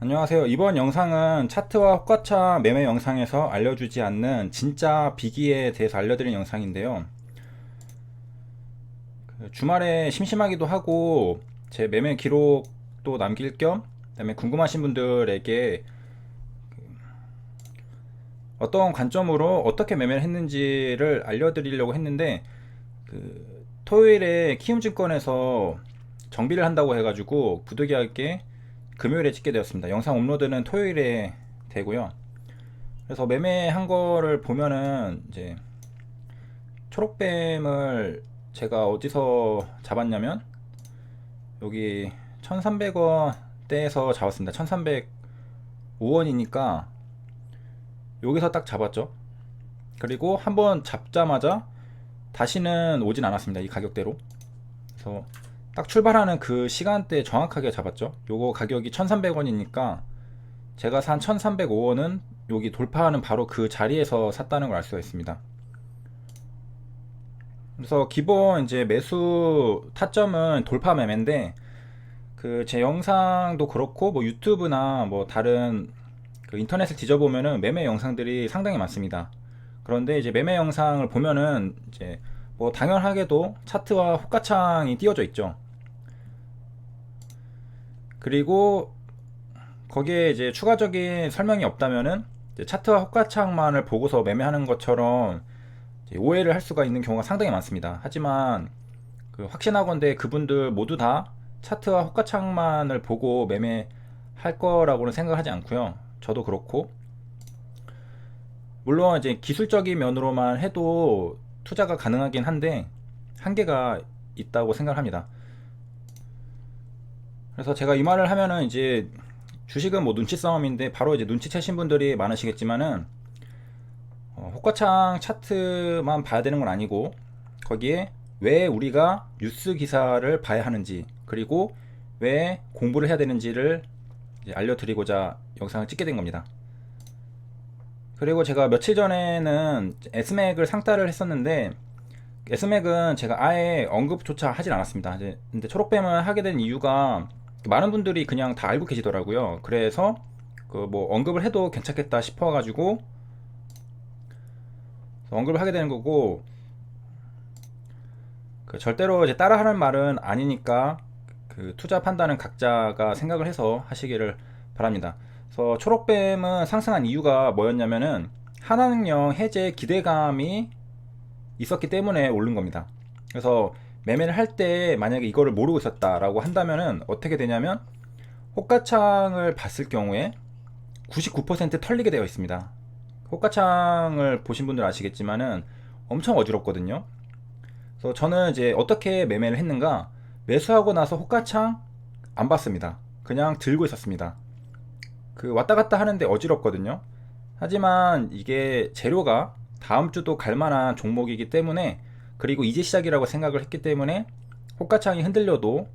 안녕하세요. 이번 영상은 차트와 호가창 매매 영상에서 알려주지 않는 진짜 비기에 대해서 알려드리는 영상인데요. 주말에 심심하기도 하고 제 매매 기록도 남길 겸 그다음에 궁금하신 분들에게 어떤 관점으로 어떻게 매매를 했는지를 알려드리려고 했는데 토요일에 키움증권에서 정비를 한다고 해가지고 부득이하게 금요일에 찍게 되었습니다. 영상 업로드는 토요일에 되고요. 그래서 매매한 거를 보면은 이제 초록뱀을 제가 어디서 잡았냐면 여기 1300원대에서 잡았습니다. 1305원이니까 여기서 딱 잡았죠. 그리고 한번 잡자마자 다시는 오진 않았습니다. 이 가격대로. 그래서 딱 출발하는 그 시간대에 정확하게 잡았죠. 요거 가격이 1300원이니까 제가 산 1305원은 여기 돌파하는 바로 그 자리에서 샀다는 걸 알 수가 있습니다. 그래서 기본 이제 매수 타점은 돌파 매매인데 그 제 영상도 그렇고 뭐 유튜브나 뭐 다른 그 인터넷을 뒤져보면은 매매 영상들이 상당히 많습니다. 그런데 이제 매매 영상을 보면은 이제 뭐 당연하게도 차트와 호가창이 띄워져 있죠. 그리고 거기에 이제 추가적인 설명이 없다면은 이제 차트와 호가창만을 보고서 매매하는 것처럼 이제 오해를 할 수가 있는 경우가 상당히 많습니다. 하지만 그 확신하건대 그분들 모두 다 차트와 호가창만을 보고 매매할 거라고는 생각하지 않고요. 저도 그렇고 물론 이제 기술적인 면으로만 해도 투자가 가능하긴 한데 한계가 있다고 생각합니다. 그래서 제가 이 말을 하면은 이제 주식은 뭐 눈치 싸움인데 바로 이제 눈치채신 분들이 많으시겠지만은 호가창 차트만 봐야 되는 건 아니고 거기에 왜 우리가 뉴스 기사를 봐야 하는지 그리고 왜 공부를 해야 되는지를 이제 알려드리고자 영상을 찍게 된 겁니다. 그리고 제가 며칠 전에는 S맥을 상따를 했었는데 S맥은 제가 아예 언급조차 하진 않았습니다. 근데 초록뱀을 하게 된 이유가 많은 분들이 그냥 다 알고 계시더라고요. 그래서 그 뭐 언급을 해도 괜찮겠다 싶어가지고 언급을 하게 되는 거고 그 절대로 이제 따라하는 말은 아니니까 그 투자 판단은 각자가 생각을 해서 하시기를 바랍니다. 그래서 초록뱀은 상승한 이유가 뭐였냐면은 하나능력 해제 기대감이 있었기 때문에 오른 겁니다. 그래서 매매를 할 때 만약에 이거를 모르고 있었다라고 한다면은 어떻게 되냐면 호가창을 봤을 경우에 99% 털리게 되어 있습니다. 호가창을 보신 분들 아시겠지만은 엄청 어지럽거든요. 그래서 저는 이제 어떻게 매매를 했는가, 매수하고 나서 호가창 안 봤습니다. 그냥 들고 있었습니다. 그 왔다 갔다 하는데 어지럽거든요. 하지만 이게 재료가 다음 주도 갈 만한 종목이기 때문에 그리고 이제 시작이라고 생각을 했기 때문에 호가창이 흔들려도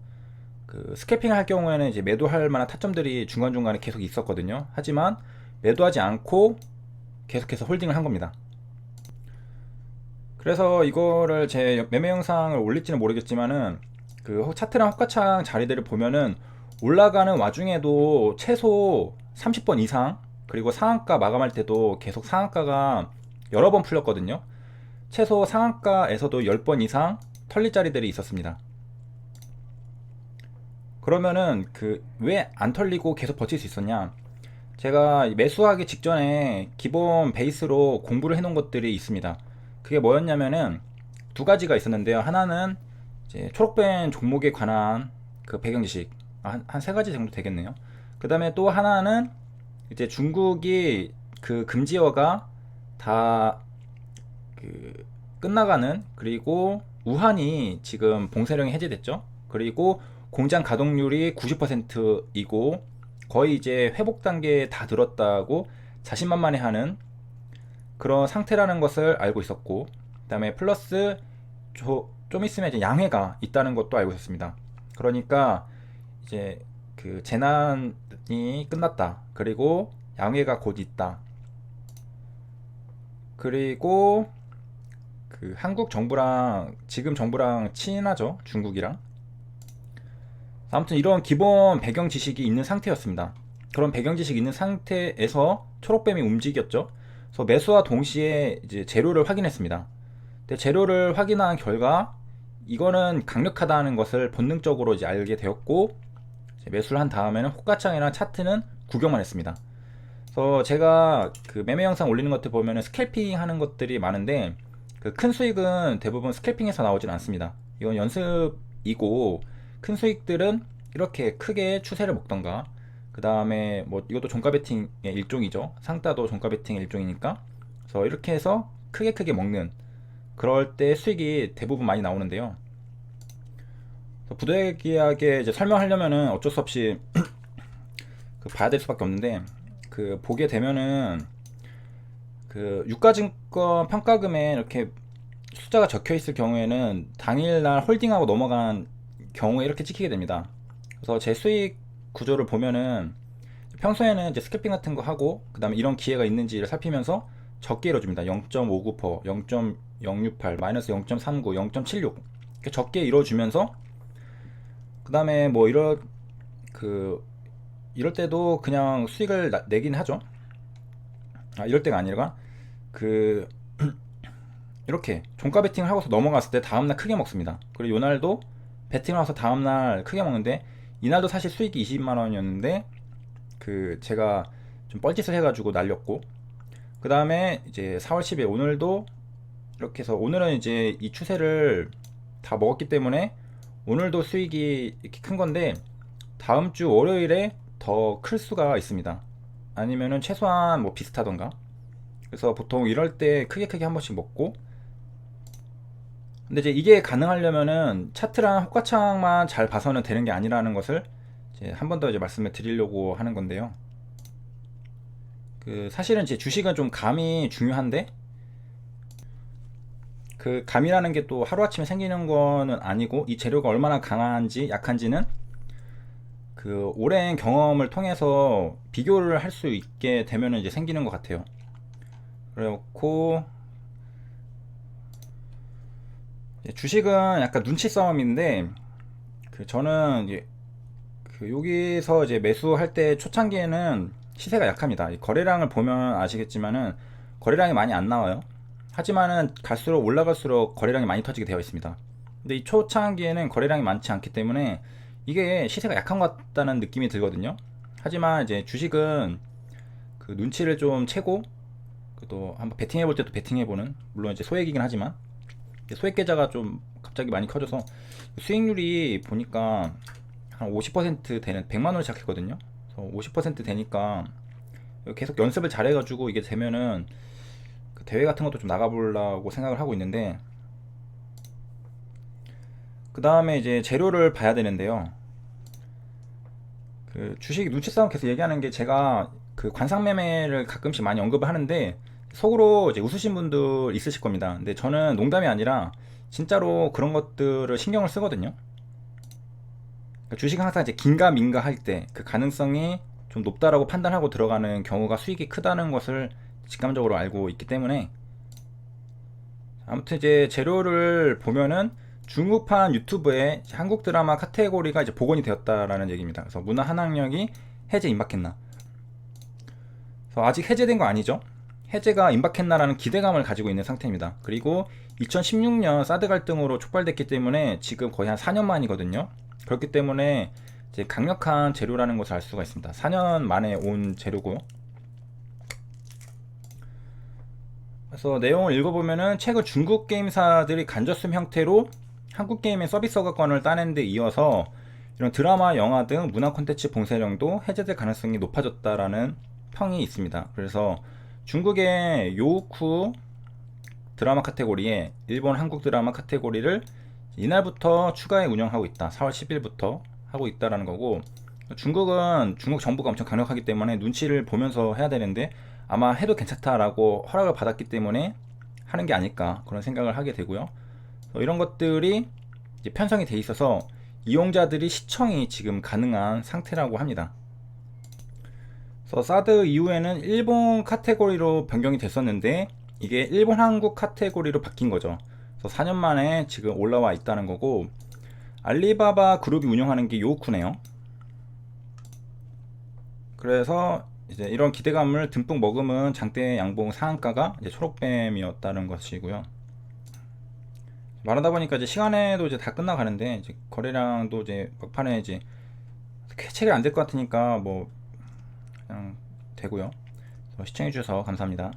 그 스캐핑 할 경우에는 이제 매도할 만한 타점들이 중간중간에 계속 있었거든요. 하지만 매도하지 않고 계속해서 홀딩을 한 겁니다. 그래서 이거를 제 매매 영상을 올릴지는 모르겠지만은 그 차트랑 호가창 자리들을 보면은 올라가는 와중에도 최소 30번 이상 그리고 상한가 마감할 때도 계속 상한가가 여러 번 풀렸거든요. 최소 상한가에서도 10번 이상 털릴 자리들이 있었습니다. 그러면은 그 왜 안 털리고 계속 버틸 수 있었냐? 제가 매수하기 직전에 기본 베이스로 공부를 해놓은 것들이 있습니다. 그게 뭐였냐면은 두 가지가 있었는데요. 하나는 이제 초록뱀 종목에 관한 그 배경 지식, 한 세 가지 정도 되겠네요. 그 다음에 또 하나는 이제 중국이 그 금지어가 다 그 끝나가는, 그리고 우한이 지금 봉쇄령이 해제됐죠. 그리고 공장 가동률이 90%이고 거의 이제 회복 단계에 다 들었다고 자신만만해하는 그런 상태라는 것을 알고 있었고, 그 다음에 플러스 좀 있으면 이제 양해가 있다는 것도 알고 있었습니다. 그러니까 이제 그 재난이 끝났다. 그리고 양해가 곧 있다. 그리고 그 한국 정부랑 지금 정부랑 친하죠. 중국이랑. 아무튼 이런 기본 배경 지식이 있는 상태였습니다. 그런 배경 지식이 있는 상태에서 초록뱀이 움직였죠. 그래서 매수와 동시에 이제 재료를 확인했습니다. 근데 재료를 확인한 결과 이거는 강력하다는 것을 본능적으로 이제 알게 되었고, 이제 매수를 한 다음에는 호가창이랑 차트는 구경만 했습니다. 그래서 제가 그 매매 영상 올리는 것들 보면은 스캘핑 하는 것들이 많은데, 그 큰 수익은 대부분 스캘핑에서 나오진 않습니다. 이건 연습이고, 큰 수익들은 이렇게 크게 추세를 먹던가, 그 다음에 뭐 이것도 종가 베팅의 일종이죠. 상따도 종가 베팅의 일종이니까. 그래서 이렇게 해서 크게 먹는, 그럴 때 수익이 대부분 많이 나오는데요. 부득이하게 이제 설명하려면은 어쩔 수 없이 그 봐야 될 수밖에 없는데, 그 보게 되면은 그 유가증권 평가금에 이렇게 숫자가 적혀 있을 경우에는 당일날 홀딩하고 넘어간 경우에 이렇게 찍히게 됩니다. 그래서 제 수익 구조를 보면은 평소에는 이제 스캐핑 같은 거 하고, 그 다음에 이런 기회가 있는지를 살피면서 적게 이뤄줍니다. 0.59%, 0.068, 마이너스 0.39, 0.76 이렇게 적게 이뤄주면서, 그 다음에 뭐 이럴 때도 그냥 수익을 내긴 하죠. 이럴 때가 아니라 그 이렇게 종가 베팅을 하고서 넘어갔을 때 다음날 크게 먹습니다. 그리고 요날도 베팅을 해서 다음날 크게 먹는데, 이날도 사실 수익이 20만원이었는데 그 제가 좀 뻘짓을 해가지고 날렸고, 그 다음에 이제 4월 10일 오늘도 이렇게 해서, 오늘은 이제 이 추세를 다 먹었기 때문에 오늘도 수익이 이렇게 큰 건데, 다음 주 월요일에 더 클 수가 있습니다. 아니면은 최소한 뭐 비슷하던가. 그래서 보통 이럴 때 크게 한 번씩 먹고, 근데 이제 이게 가능하려면은 차트랑 호가창만 잘 봐서는 되는 게 아니라는 것을 이제 한 번 더 이제 말씀을 드리려고 하는 건데요. 그 사실은 이제 주식은 좀 감이 중요한데, 그 감이라는 게 또 하루아침에 생기는 거는 아니고, 이 재료가 얼마나 강한지 약한지는 그 오랜 경험을 통해서 비교를 할 수 있게 되면은 이제 생기는 것 같아요. 그래갖고 주식은 약간 눈치 싸움인데, 그 저는 이제 그 여기서 이제 매수할 때 초창기에는 시세가 약합니다. 이 거래량을 보면 아시겠지만은 거래량이 많이 안 나와요. 하지만은 갈수록 올라갈수록 거래량이 많이 터지게 되어 있습니다. 근데 이 초창기에는 거래량이 많지 않기 때문에 이게 시세가 약한 것 같다는 느낌이 들거든요. 하지만 이제 주식은 그 눈치를 좀 채고, 또 한번 베팅해 볼 때도 베팅해보는, 물론 이제 소액이긴 하지만 소액 계좌가 좀 갑자기 많이 커져서 수익률이 보니까 한 50% 되는, 100만원 시작했거든요. 그래서 50% 되니까 계속 연습을 잘해가지고 이게 되면은 그 대회 같은 것도 좀 나가보려고 생각을 하고 있는데, 그 다음에 이제 재료를 봐야 되는데요. 그 주식 눈치 싸움 계속 얘기하는 게, 제가 그 관상 매매를 가끔씩 많이 언급을 하는데 속으로 이제 웃으신 분들 있으실 겁니다. 근데 저는 농담이 아니라 진짜로 그런 것들을 신경을 쓰거든요. 그러니까 주식은 항상 이제 긴가민가 할 때 그 가능성이 좀 높다라고 판단하고 들어가는 경우가 수익이 크다는 것을 직감적으로 알고 있기 때문에, 아무튼 이제 재료를 보면은 중국판 유튜브에 한국 드라마 카테고리가 이제 복원이 되었다라는 얘기입니다. 그래서 문화 한학령이 해제 임박했나. 그래서 아직 해제된 거 아니죠. 해제가 임박했나라는 기대감을 가지고 있는 상태입니다. 그리고 2016년 사드 갈등으로 촉발됐기 때문에 지금 거의 한 4년 만이거든요. 그렇기 때문에 이제 강력한 재료라는 것을 알 수가 있습니다. 4년 만에 온 재료고요. 그래서 내용을 읽어보면은 최근 중국 게임사들이 간접순 형태로 한국 게임의 서비스 허가권을 따낸 데 이어서 이런 드라마, 영화 등 문화 콘텐츠 봉쇄령도 해제될 가능성이 높아졌다라는 평이 있습니다. 그래서 중국의 요우쿠 드라마 카테고리에 일본 한국 드라마 카테고리를 이날부터 추가해 운영하고 있다. 4월 10일부터 하고 있다라는 거고, 중국은 중국 정부가 엄청 강력하기 때문에 눈치를 보면서 해야 되는데, 아마 해도 괜찮다라고 허락을 받았기 때문에 하는 게 아닐까, 그런 생각을 하게 되고요. 이런 것들이 이제 편성이 돼 있어서 이용자들이 시청이 지금 가능한 상태라고 합니다. 그래서 사드 이후에는 일본 카테고리로 변경이 됐었는데 이게 일본 한국 카테고리로 바뀐 거죠. 그래서 4년 만에 지금 올라와 있다는 거고, 알리바바 그룹이 운영하는 게 요우쿠네요. 그래서 이제 이런 기대감을 듬뿍 머금은 장대 양봉 상한가가 이제 초록뱀이었다는 것이고요. 말하다 보니까 이제 시간에도 이제 다 끝나가는데 이제 거래량도 이제 막판에 이제 캐치가 안 될 것 같으니까 뭐 그냥 되고요. 시청해 주셔서 감사합니다.